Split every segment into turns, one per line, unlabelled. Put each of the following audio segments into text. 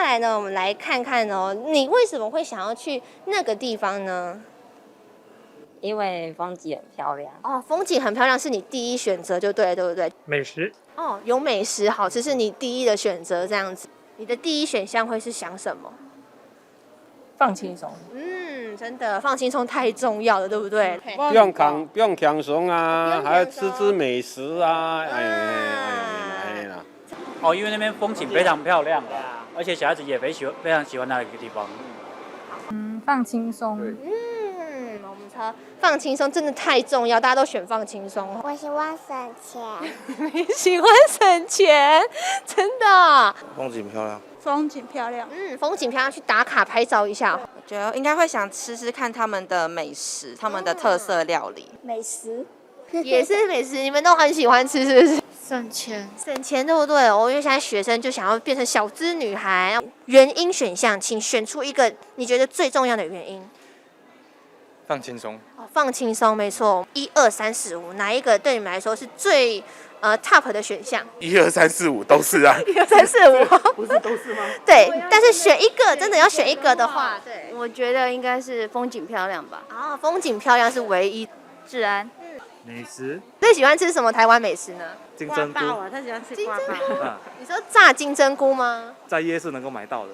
来呢，我们来看看哦，你为什么会想要去那个地方呢？
因为风景很漂亮。
哦，风景很漂亮，是你第一选择就对了，对不对？
美食
哦，有美食好吃是你第一的选择，这样子。你的第一选项会是想什么？
放轻松。
真的放轻松太重要了，对不对？
不用强怂啊，还要吃美食啊，哎啦。
哦，因为那边风景非常漂亮啦，而且小孩子也非常喜欢那个地方。
放轻松。
我们说放轻松真的太重要，大家都选放轻松。
我喜欢省钱。
你喜欢省钱，真的。
风景漂亮。
风景漂亮，
风景漂亮，去打卡拍照一下。
我觉得应该会想吃吃看他们的美食，他们的特色料理。
美食
也是美食，你们都很喜欢吃，是不是？
省钱，
省钱对不对？因为现在学生就想要变成小资女孩。原因选项，请选出一个你觉得最重要的原因。
放轻松。
放轻松，没错。1、2、3、4、5，哪一个对你们来说是最top 的选项
1、2、3、4、5都是啊。
1、2、3、4、5，
不是都是吗？
对，但是选一个，真的要选一个的话，对。
我觉得应该是风景漂亮吧。
风景漂亮是唯一。
治安，
美食，
最喜欢吃什么台湾美食呢？
金针菇，
他喜欢吃瓜包。
你说炸金针菇吗？
在夜市能够买到的。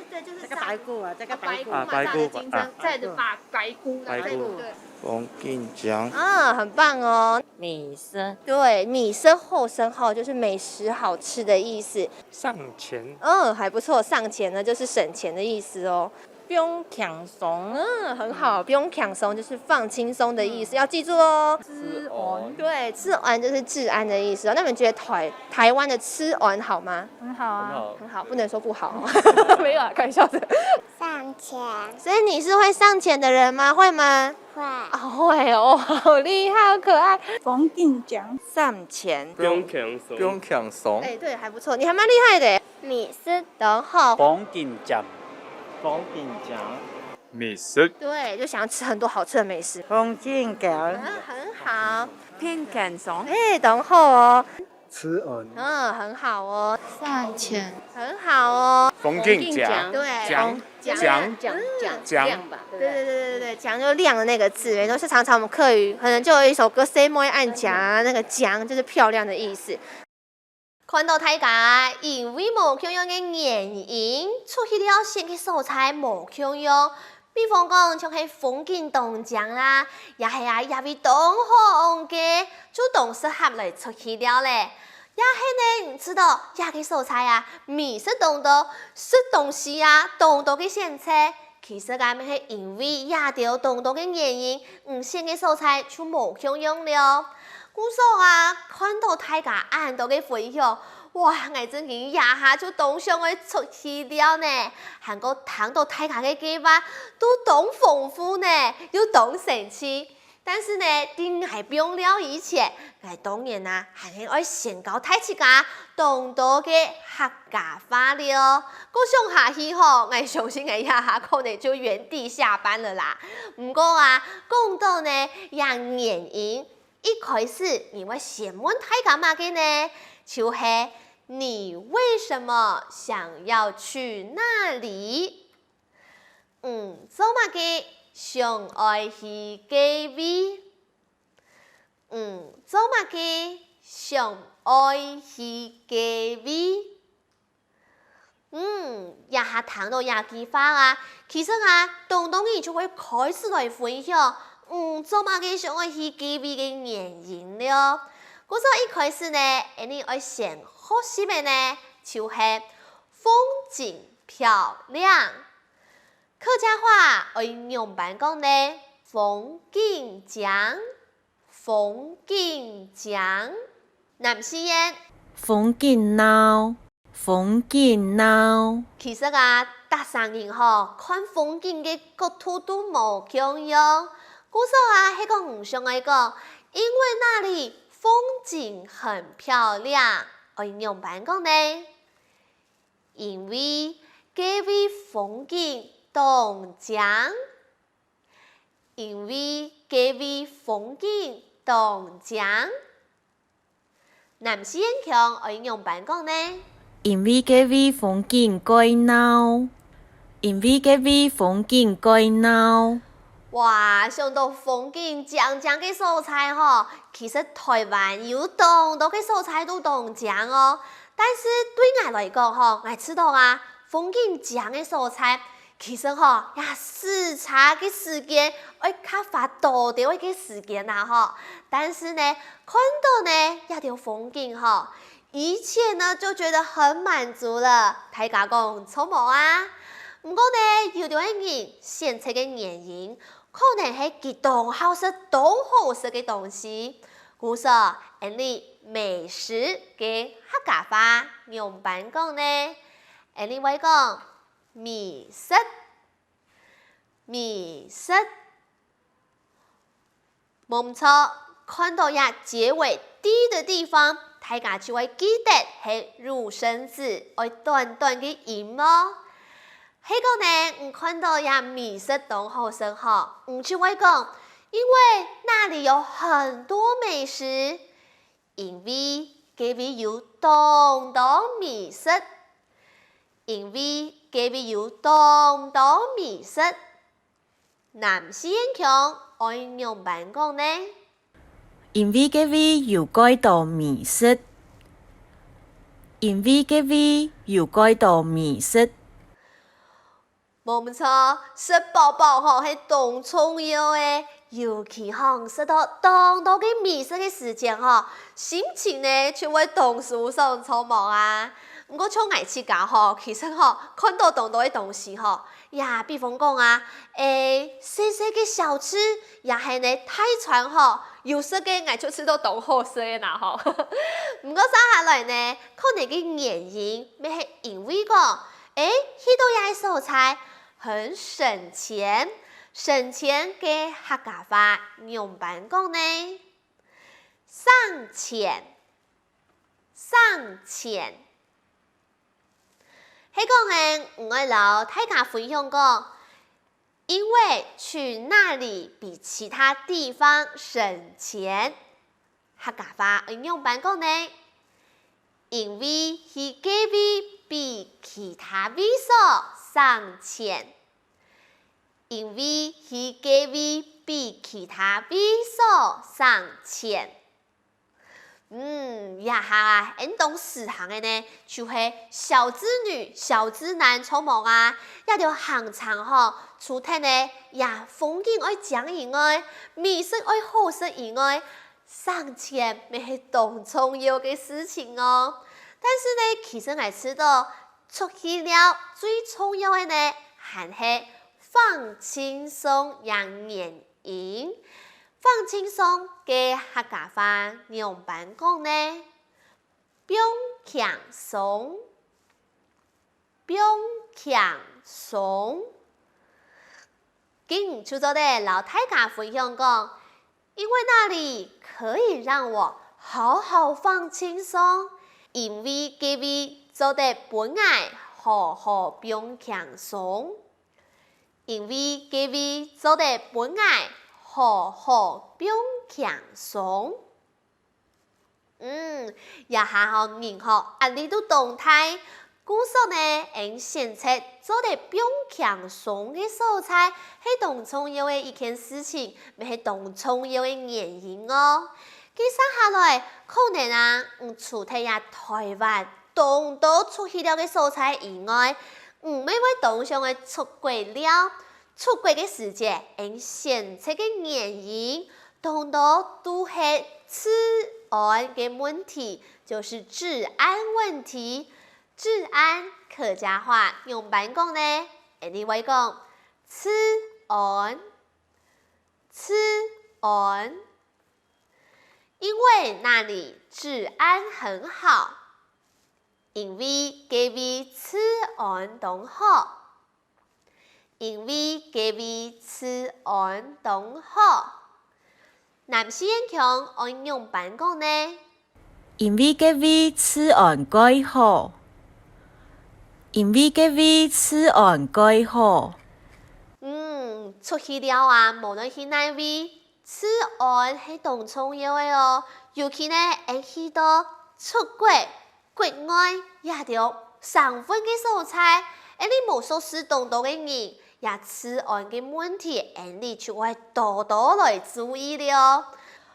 对，就是
这个白菇啊，这个白菇
嘛，
白菇
炸的金针，再的白菇，
白菇
对。
风景江。
很棒哦。
米生，
对，米生后生后就是美食好吃的意思。
上前，
还不错。上钱呢就是省钱的意思哦。
不用强松。
很好，不用强松就是放轻松的意思，要记住哦。
吃完
对，吃完就是治安的意思哦。那你们觉得台湾的吃完好吗？
很好啊。
很好，不能说不好。没有啊，开玩笑的。
上钱
所以你是会上钱的人吗？会吗？
会。
会哦，好厉害，好可爱。
风景奖，
上前
不用强怂。
对，还不错，你还蛮厉害的。米是等候。
风景奖，
美食。
对，就想要吃很多好吃的美食。
风景奖，
很好。
偏强怂。
等候哦。
吃完，
很好哦。
上钱，
很好哦。
风景江。
对，
奖
吧。
对，奖就亮的那个字，没错，是常常我们课语可能就有一首歌《谁摸按奖》啊，那个奖就是漂亮的意思。看到大家因为无强用的原因，出去了先去素材无强用，比方讲像是风景动奖啦，也是也为同好嘅主动适合来出去了咧。也是呢，你知道，也个素材啊，美食动作、吃东西啊，动作嘅选择，其实我们是因为也着动作嘅原因，先嘅素材就无强用了。故说啊，看到大家按到嘅分享，哇，我真係一下就当上嘅出去了呢，还个谈到大家嘅計劃都當豐富呢，又當神奇。但是呢，定係不用了以前，我當然啊，還係愛先教大家動作嘅客家話了。我上下去吼，我相信我一下可能就原地下班了啦。不過啊，講到呢，讓原因一開始你會先問大家嘛嘅呢，就是你為什麼想要去那裡？做嘛嘅？上愛去嘅位，做嘛嘅？上愛去嘅位，也下談到也幾花啊。其實啊，當然就會開始來分享，做嘛嘅上愛去嘅位嘅原因了。故說一開始呢，你愛先學習嘅呢，就是風景漂亮。客家話愛用辦講呢，風景獎，風景獎。南西煙，
風景鬧，風景鬧。
其實啊，大三人吼看風景嘅角度都無共樣。故說啊，迄個唔上愛講，因為那裡風景很漂亮，愛用辦講呢，因為嗰位風景。動獎，因為嗰位風景動獎，南西煙強愛用辦講呢？
因为嗰位風景改鬧，因為嗰位風景改鬧。
哇，想到風景正正嘅素材吼，其實台灣有當多嘅素材都當正哦。但是對我來講吼，我知道啊，風景正嘅素材，其實吼也視察嘅時間，會較花多啲嘅時間啊吼。但是呢，看到呢一條風景吼，以前呢就覺得很滿足了。大家講錯冇啊？不過呢，有啲人選擇嘅原因。可能係激動好食都好食嘅東西，故說你美食嘅客家話用辦講呢？你會講美食，美食，冇錯。看到呀結尾低嘅地方，大家就會記得係入聲字，愛短短嘅音咯。迄個呢，看到呀美食都好食吼，就會講，因為那裡有很多美食，因為嗰邊有當多美食，因為嗰邊有當多美食。南西強愛用辦講呢？
因為嗰邊有幾多美食，因為嗰邊有幾多美食。
冇錯，食飽飽吼係當重要嘅，尤其吼食到當多嘅美食嘅時間吼，心情呢就會當舒爽錯冇啊。不過像愛吃家吼，其實吼看到當多嘅東西吼，呀，比方講啊，細細嘅小吃，也係呢泰川吼，有食嘅愛就吃到當好食嘅啦吼。不過生下來呢，可能嘅原因，咪係因為講，許多嘢素材。很省錢，省錢嘅客家話用辦講呢？省錢，省錢。喺講呢，我老大家分享講，因為去那裡比其他地方省錢，客家話用辦講呢？因為佢嗰邊比其他位所省錢。因為佢嗰邊比其他位所省錢。也下當時行嘅呢，就係小資女、小資男錯冇啊，一條行長吼，除咗呢，風景愛正以外，美食愛好食以外，省錢咪係當重要嘅事情哦。但是呢，其實我知道，出去了最重要嘅呢，還係放輕鬆讓眼影，放輕鬆嘅客家話用辦講呢？放輕鬆，放輕鬆。今就做的老大家分享講，因為那裡可以讓我好好放輕鬆，因為嗰邊做得本來好好放輕鬆。因為嗰邊做得本來好好放輕鬆，也下好人學壓力都動態，故所呢，選擇做得放輕鬆嘅素材係當重要嘅一件事情，咪係當重要嘅原因哦。佢生下來可能啊，除咗呀台灣當多出去了嘅素材以外。每位當上嘅出軌了，出軌嘅時間，選擇嘅原因，當多都係治安嘅問題，就是治安問題。治安客家話用辦講呢？你會講治安，治安，因為那裡治安很好。因為嗰邊治安當好，因為嗰邊治安當好。南西人強按用辦講呢？
因為嗰邊治安改好，因為嗰邊治安改好。
出去了啊，無論去哪位，治安係當重要嘅哦。尤其呢，去到出軌。国外也着上分嘅素菜，而你无所适当到嘅人，也吃安嘅问题，而你就会多多来注意了。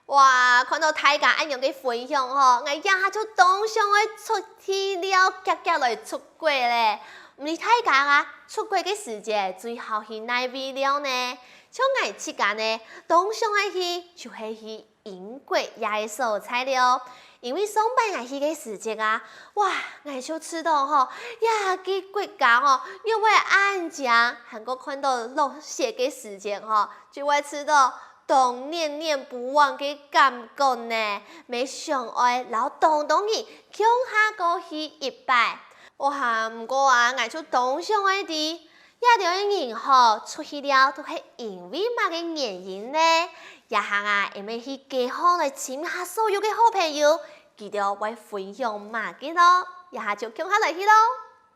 哇！看到大家安样嘅分享吼，我一下就当上会出去了，夹来出国咧。唔是大家啊，出国嘅时节最后是哪位了呢？像我自家呢，当上爱去就是去英国也所菜了。因为上班爱去嘅时节啊，哇，我就知道吼，呀个国家吼，又会安讲，韩国看到落雪嘅时节吼，就会知道。当念念不忘嘅感觉呢，没想爱老当当去乡下过去一摆。哇，不过啊，我就当上爱的，也条嘅人吼出去了，都系因为乜嘅原因呢？也行啊，因为去街巷来请下所有嘅好朋友，记得会分享乜嘅咯，也下就乡下来去咯。